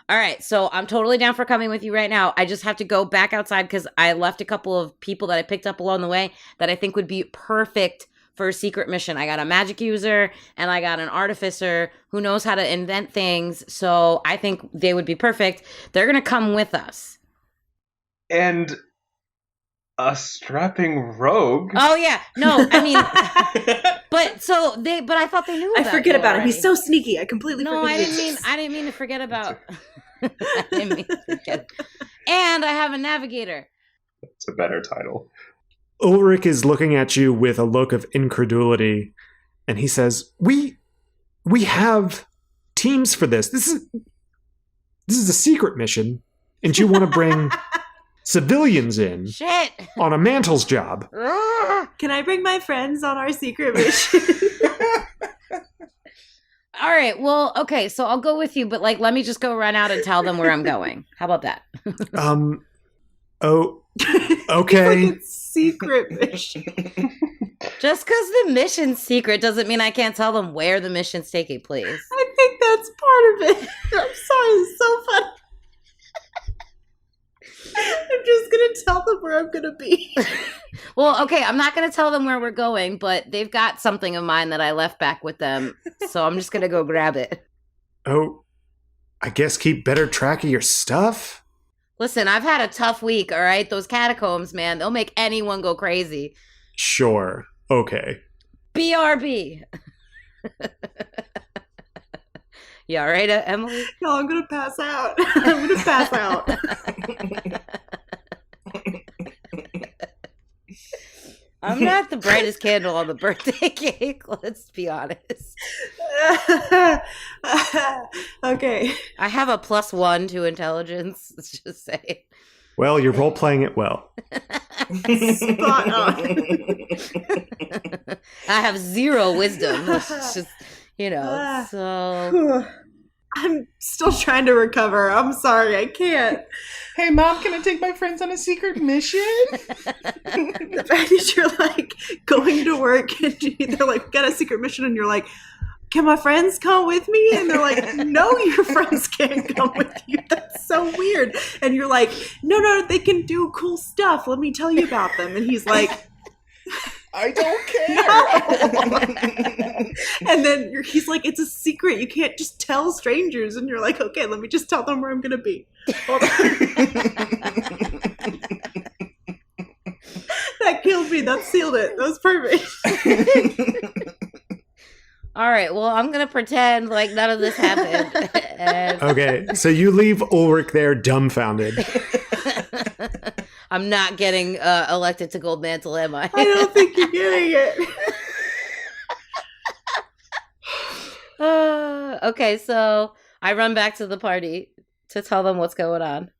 All right, so I'm totally down for coming with you right now. I just have to go back outside because I left a couple of people that I picked up along the way that I think would be perfect for a secret mission. I got a magic user and I got an artificer who knows how to invent things, so I think they would be perfect. They're going to come with us. And a strapping rogue? Oh, yeah. No, I mean... But I thought they knew. I forget about it. He's so sneaky. I completely forget. No, I didn't mean to forget about. I didn't mean to forget. And I have a navigator. That's a better title. Ulrich is looking at you with a look of incredulity, and he says, "We have teams for this. This is a secret mission, and you want to bring civilians in on a mantle's job." Can I bring my friends on our secret mission? All right. Well, okay. So I'll go with you, but like, let me just go run out and tell them where I'm going. How about that? Oh, okay. Like secret mission. Just because the mission's secret doesn't mean I can't tell them where the mission's taking place. I think that's part of it. I'm sorry. It's so funny. I'm just going to tell them where I'm going to be. Well, okay, I'm not going to tell them where we're going, but they've got something of mine that I left back with them, so I'm just going to go grab it. Oh, I guess keep better track of your stuff? Listen, I've had a tough week, all right? Those catacombs, man, they'll make anyone go crazy. Sure. Okay. BRB. You all right, Emily? No, I'm going to pass out. I'm going to pass out. I'm not the brightest candle on the birthday cake, let's be honest. Okay. I have a +1 to intelligence, let's just say. Well, you're role-playing it well. Spot on. I have 0 wisdom. It's just, so... I'm still trying to recover. I'm sorry, I can't. Hey, Mom, can I take my friends on a secret mission? The fact that you're like going to work and they're like, got a secret mission, and you're like, can my friends come with me? And they're like, no, your friends can't come with you. That's so weird. And you're like, no, they can do cool stuff. Let me tell you about them. And he's like, I don't care. No. And then he's like, it's a secret. You can't just tell strangers. And you're like, okay, let me just tell them where I'm going to be. Hold on. That killed me. That sealed it. That was perfect. All right, well, I'm going to pretend like none of this happened. Okay, so you leave Ulrich there dumbfounded. I'm not getting elected to Gold Mantle, am I? I don't think you're getting it. Okay, so I run back to the party to tell them what's going on.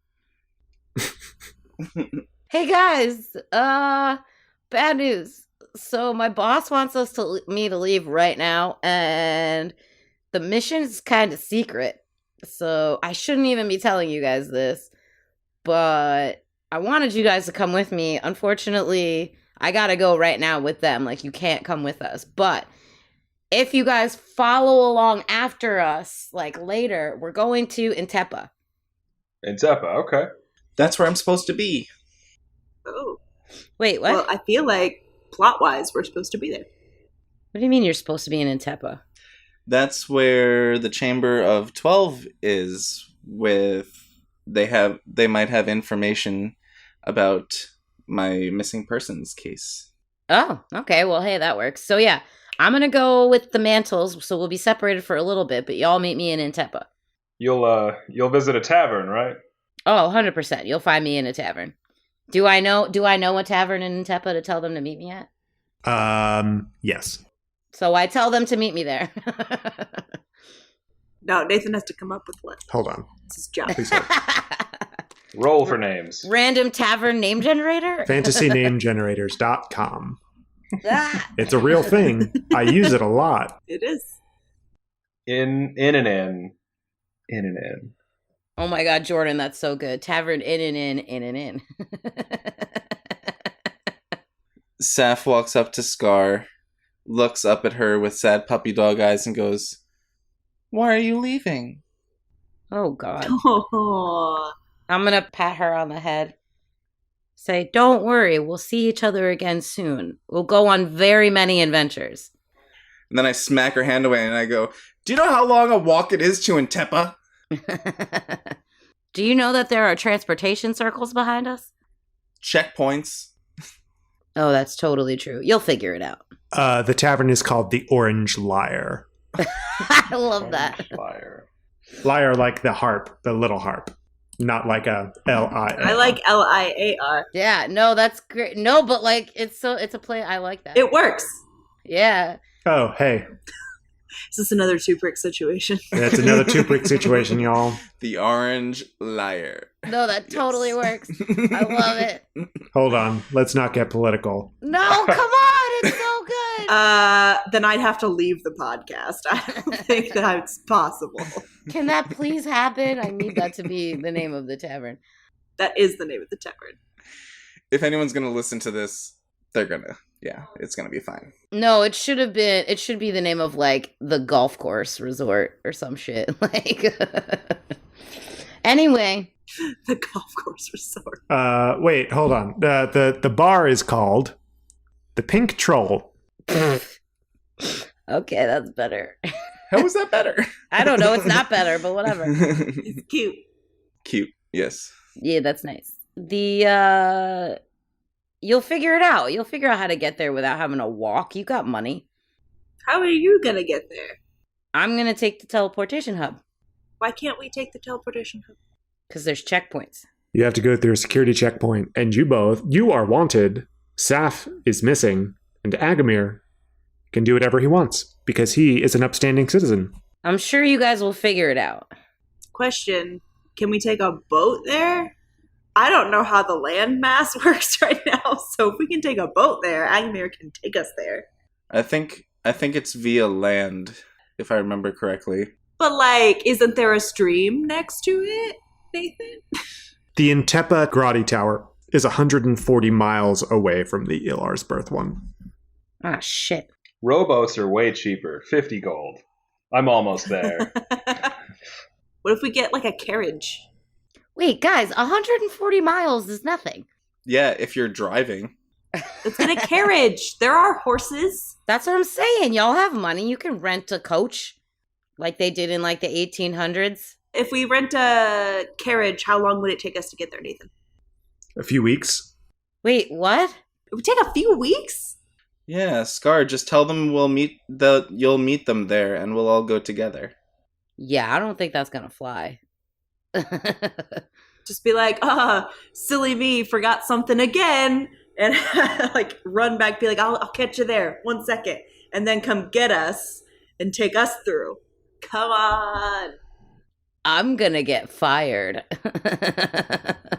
Hey guys, bad news. So my boss wants me to leave right now, and the mission's kind of secret. So I shouldn't even be telling you guys this, but I wanted you guys to come with me. Unfortunately, I gotta go right now with them. Like, you can't come with us. But if you guys follow along after us, like later, we're going to Intepa. Intepa, okay. That's where I'm supposed to be. Oh. Wait, what? Well, I feel like plot-wise, we're supposed to be there. What do you mean you're supposed to be in Intepa? That's where the Chamber of 12 is, they might have information about my missing persons case. Oh, okay. Well, hey, that works. So yeah, I'm gonna go with the mantles. So we'll be separated for a little bit, but y'all meet me in Intepa. You'll visit a tavern, right? Oh, 100%. You'll find me in a tavern. Do I know a tavern in Intepa to tell them to meet me at? Yes. So I tell them to meet me there. No, Nathan has to come up with one. Hold on. It's his job. Please hold. Roll for names. Random tavern name generator? FantasyNameGenerators.com. Ah. It's a real thing. I use it a lot. It is. In an inn. Oh my god, Jordan, that's so good. Tavern in. Saph walks up to Scar, looks up at her with sad puppy dog eyes and goes, "Why are you leaving?" Oh god. Oh. I'm gonna pat her on the head. Say, don't worry, we'll see each other again soon. We'll go on very many adventures. And then I smack her hand away and I go, "Do you know how long a walk it is to Intepa?" Do you know that there are transportation circles behind us? Checkpoints. Oh, that's totally true. You'll figure it out. The tavern is called the Orange Lyre. I love that. Liar. Lyre like the harp, the little harp. Not like a L-I-A-R. I like Liar. Yeah, no, that's great. No, but like it's a play. I like that. It works. Yeah. Oh, hey. Is this another two-brick situation? That's another two-brick situation, y'all. The Orange Liar. No, that totally works. I love it. Hold on. Let's not get political. No, come on. It's so good. Then I'd have to leave the podcast. I don't think that's possible. Can that please happen? I need that to be the name of the tavern. That is the name of the tavern. If anyone's going to listen to this, they're going to. Yeah, it's going to be fine. No, it should be the name of like the golf course resort or some shit. Like anyway. The golf course resort. Wait, hold on. The bar is called the Pink Troll. Okay, that's better. How is that better? I don't know, it's not better, but whatever. It's cute. Cute, yes. Yeah, that's nice. You'll figure it out. You'll figure out how to get there without having to walk. You got money. How are you gonna get there? I'm going to take the teleportation hub. Why can't we take the teleportation hub? Because there's checkpoints. You have to go through a security checkpoint, and you are wanted. Saph is missing, and Aggamir can do whatever he wants, because he is an upstanding citizen. I'm sure you guys will figure it out. Question, can we take a boat there? I don't know how the land mass works right now, so if we can take a boat there, Aggamir can take us there. I think it's via land, if I remember correctly. But, like, isn't there a stream next to it, Nathan? The Intepa Grotty Tower is 140 miles away from the Ilar's birth one. Ah, shit. Rowboats are way cheaper. 50 gold. I'm almost there. What if we get, like, a carriage? Wait, guys, 140 miles is nothing. Yeah, if you're driving. Let's get a carriage. There are horses. That's what I'm saying. Y'all have money. You can rent a coach like they did in like the 1800s. If we rent a carriage, how long would it take us to get there, Nathan? A few weeks. Wait, what? It would take a few weeks? Yeah, Scar, just tell them you'll meet them there and we'll all go together. Yeah, I don't think that's gonna fly. Just be like, silly me, forgot something again. And like run back, be like, I'll catch you there, 1 second. And then come get us and take us through. Come on. I'm gonna get fired.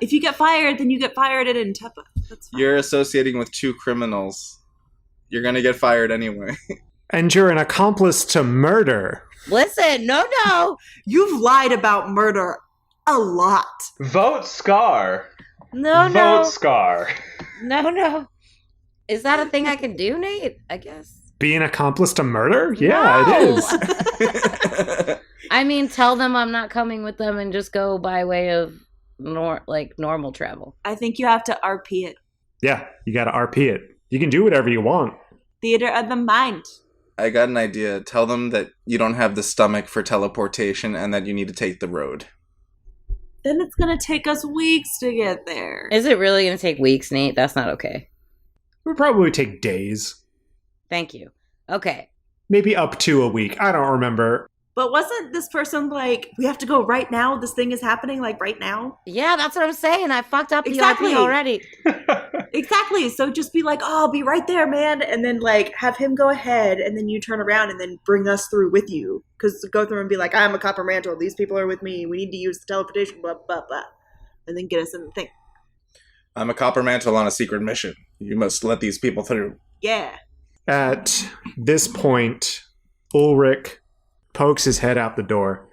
If you get fired, then you get fired at Intepa. That's fine. You're associating with 2 criminals. You're gonna get fired anyway. And you're an accomplice to murder. Listen, no. You've lied about murder a lot. Vote Scar. No. Vote Scar. No. Is that a thing I can do, Nate? I guess. Be an accomplice to murder? Yeah, No. it is. I mean, tell them I'm not coming with them and just go by way of normal travel. I think you have to RP it. Yeah, you gotta RP it. You can do whatever you want. Theater of the mind. I got an idea. Tell them that you don't have the stomach for teleportation and that you need to take the road. Then it's going to take us weeks to get there. Is it really going to take weeks, Nate? That's not okay. would probably take days. Thank you. Okay. Maybe up to a week. I don't remember. But wasn't this person like, we have to go right now? This thing is happening like right now? Yeah, that's what I'm saying. I fucked up the Exactly. RP already. Exactly. So just be like, oh, I'll be right there, man. And then like have him go ahead and then you turn around and then bring us through with you. Because go through and be like, I'm a copper mantle. These people are with me. We need to use the teleportation, blah, blah, blah. And then get us in the thing. I'm a copper mantle on a secret mission. You must let these people through. Yeah. At this point, Ulrich pokes his head out the door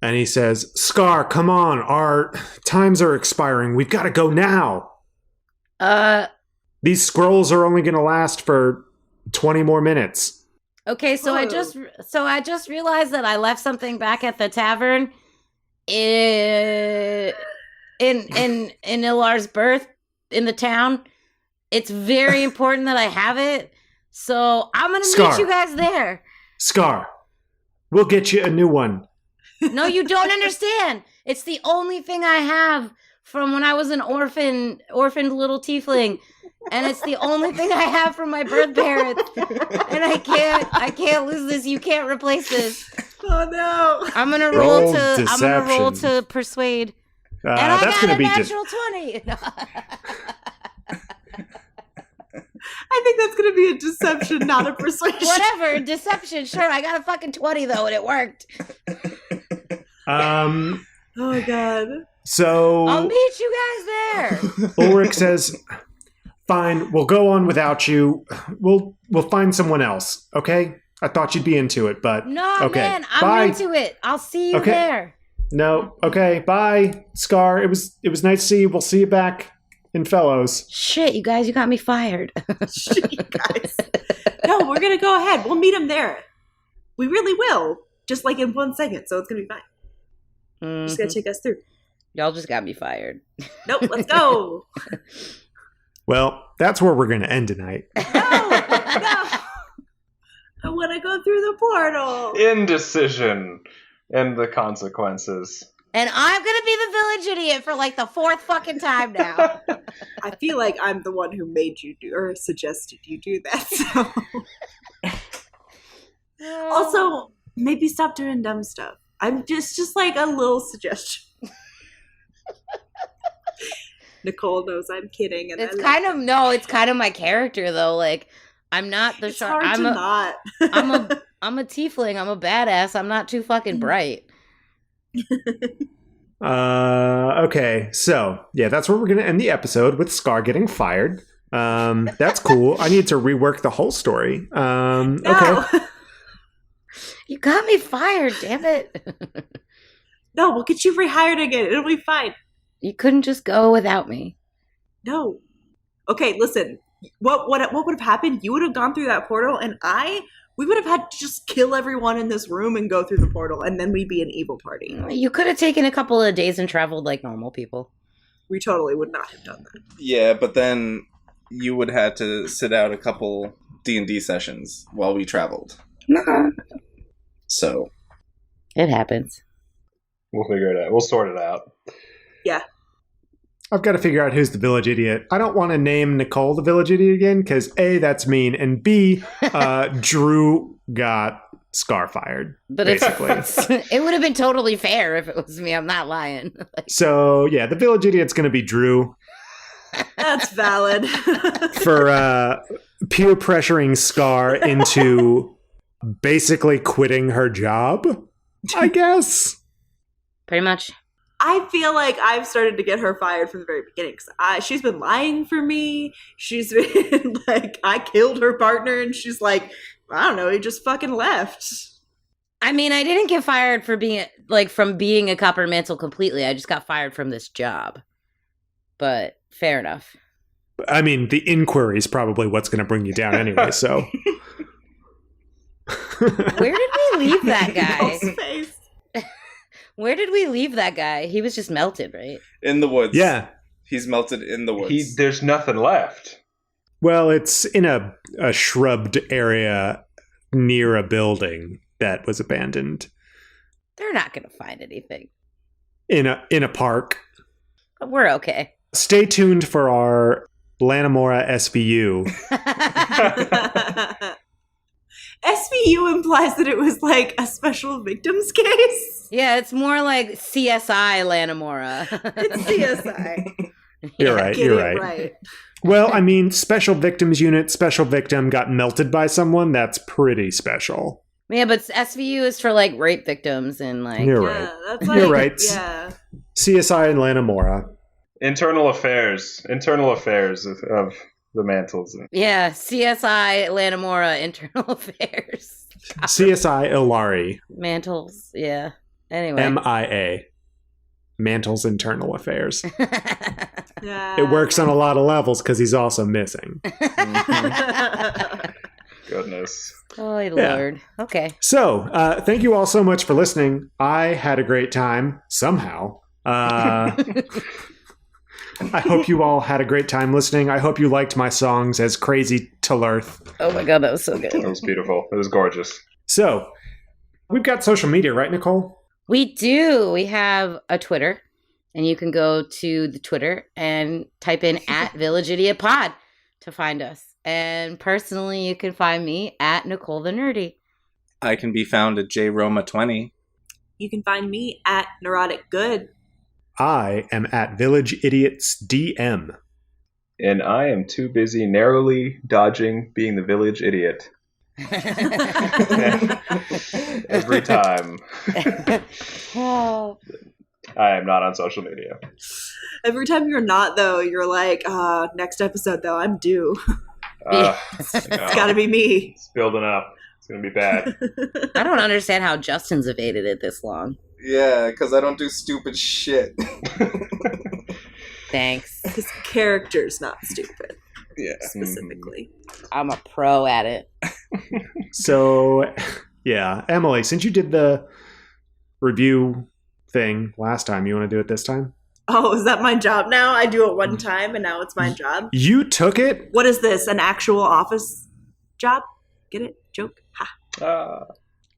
and he says, Scar, come on. Our times are expiring. We've got to go now. These scrolls are only going to last for 20 more minutes. Okay, so I just realized that I left something back at the tavern in Ilar's birth in the town. It's very important that I have it. So I'm going to meet you guys there. Scar, we'll get you a new one. No, you don't understand. It's the only thing I have from when I was an orphaned little tiefling. And it's the only thing I have from my birth parents. And I can't lose this. You can't replace this. Oh no. I'm gonna roll to persuade. And I got a natural 20. I think that's gonna be a deception, not a persuasion. Whatever, deception. Sure, I got a fucking 20 though, and it worked. Oh god. So I'll meet you guys there. Ulrich says, "Fine, we'll go on without you. We'll find someone else. Okay? I thought you'd be into it, but no, okay. Man, I'm bye. into it. I'll see you there. No, okay. Bye, Scar. It was nice to see you. We'll see you back in Fellows. Shit, you guys, you got me fired. Shit, you guys. No, we're gonna go ahead. We'll meet him there. We really will. Just like in 1 second, so it's gonna be fine. Mm-hmm. Just gotta take us through. Y'all just got me fired. Nope, let's go. Well, that's where we're going to end tonight. No. I want to go through the portal. Indecision and the consequences. And I'm going to be the village idiot for like the 4th fucking time now. I feel like I'm the one who made you do or suggested you do that. So. Also, maybe stop doing dumb stuff. I'm just like a little suggestion. Nicole knows I'm kidding, and it's kind of my character though. Like, I'm not the shark. I'm a tiefling. I'm a badass. I'm not too fucking bright. Okay, so yeah, that's where we're gonna end the episode with Scar getting fired. That's cool. I need to rework the whole story. Okay. You got me fired, damn it. No, we'll get you rehired again. It'll be fine. You couldn't just go without me. No. Okay, listen. What would have happened? You would have gone through that portal, and we would have had to just kill everyone in this room and go through the portal, and then we'd be an evil party. You could have taken a couple of days and traveled like normal people. We totally would not have done that. Yeah, but then you would have to sit out a couple D&D sessions while we traveled. So. It happens. We'll figure it out. We'll sort it out. Yeah. I've got to figure out who's the village idiot. I don't want to name Nicole the village idiot again, because A, that's mean, and B, Drew got Scar fired, but basically. It would have been totally fair if it was me. I'm not lying. So, yeah, the village idiot's going to be Drew. That's valid. For peer pressuring Scar into basically quitting her job, I guess. Pretty much. I feel like I've started to get her fired from the very beginning. She's been lying for me. She's been like, I killed her partner, and she's like, I don't know, he just fucking left. I mean, I didn't get fired for from being a copper mantle completely. I just got fired from this job. But fair enough. I mean, the inquiry is probably what's going to bring you down anyway, so. Where did we leave that guy? Face. Where did we leave that guy? He was just melted, right? In the woods. Yeah. He's melted in the woods. There's nothing left. Well, it's in a shrubbed area near a building that was abandoned. They're not going to find anything. In a park. But we're okay. Stay tuned for our Lanamora SVU. SVU implies that it was like a special victims case. Yeah, it's more like CSI Lanamora. It's CSI. You're right. Get You're it right. right. Well, I mean, special victims unit, special victim got melted by someone. That's pretty special. Yeah, but SVU is for like rape victims and like. You're Yeah, right. that's like, You're right. Yeah. CSI and Lanamora. Internal affairs of the mantles. Yeah, CSI Lanamora Internal Affairs. CSI Ilari. Mantles, yeah. Anyway. MIA. Mantle's Internal Affairs. Yeah. It works on a lot of levels because he's also missing. Goodness. Oh, Lord. Okay. So, thank you all so much for listening. I had a great time, somehow. I hope you all had a great time listening. I hope you liked my songs as crazy to Lurth. Oh my god, that was so good. It was beautiful. It was gorgeous. So, we've got social media, right, Nicole? We do. We have a Twitter, and you can go to the Twitter and type in at Village Idiot Pod to find us. And personally, you can find me at Nicole the Nerdy. I can be found at JRoma20. You can find me at Neurotic Good. I am at Village Idiots DM. And I am too busy narrowly dodging being the village idiot. Every time. Oh. I am not on social media. Every time you're not, though, you're like, next episode, though, I'm due. It's gotta be me. It's building up. It's going to be bad. I don't understand how Justin's evaded it this long. Yeah, because I don't do stupid shit. Thanks. His character's not stupid, Yeah. specifically. I'm a pro at it. So, yeah. Emily, since you did the review thing last time, you want to do it this time? Oh, is that my job now? I do it one time, and now it's my job? You took it? What is this, an actual office job? Get it? Joke? Ha.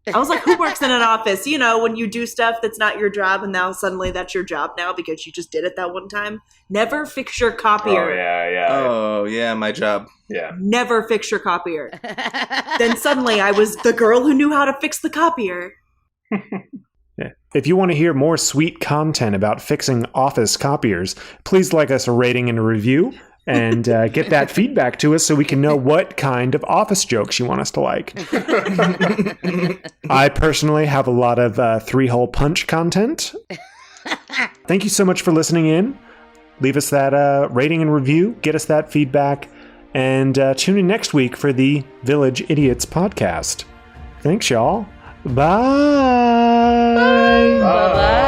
I was like, who works in an office? You know, when you do stuff that's not your job and now suddenly that's your job now because you just did it that one time. Never fix your copier. Oh, yeah. Oh, yeah, my job. Yeah. Never fix your copier. Then suddenly I was the girl who knew how to fix the copier. Yeah. If you want to hear more sweet content about fixing office copiers, please like us a rating and a review and get that feedback to us so we can know what kind of office jokes you want us to like. I personally have a lot of 3-hole punch content. Thank you so much for listening in. Leave us that rating and review. Get us that feedback. And tune in next week for the Village Idiots podcast. Thanks, y'all. Bye. Bye-bye.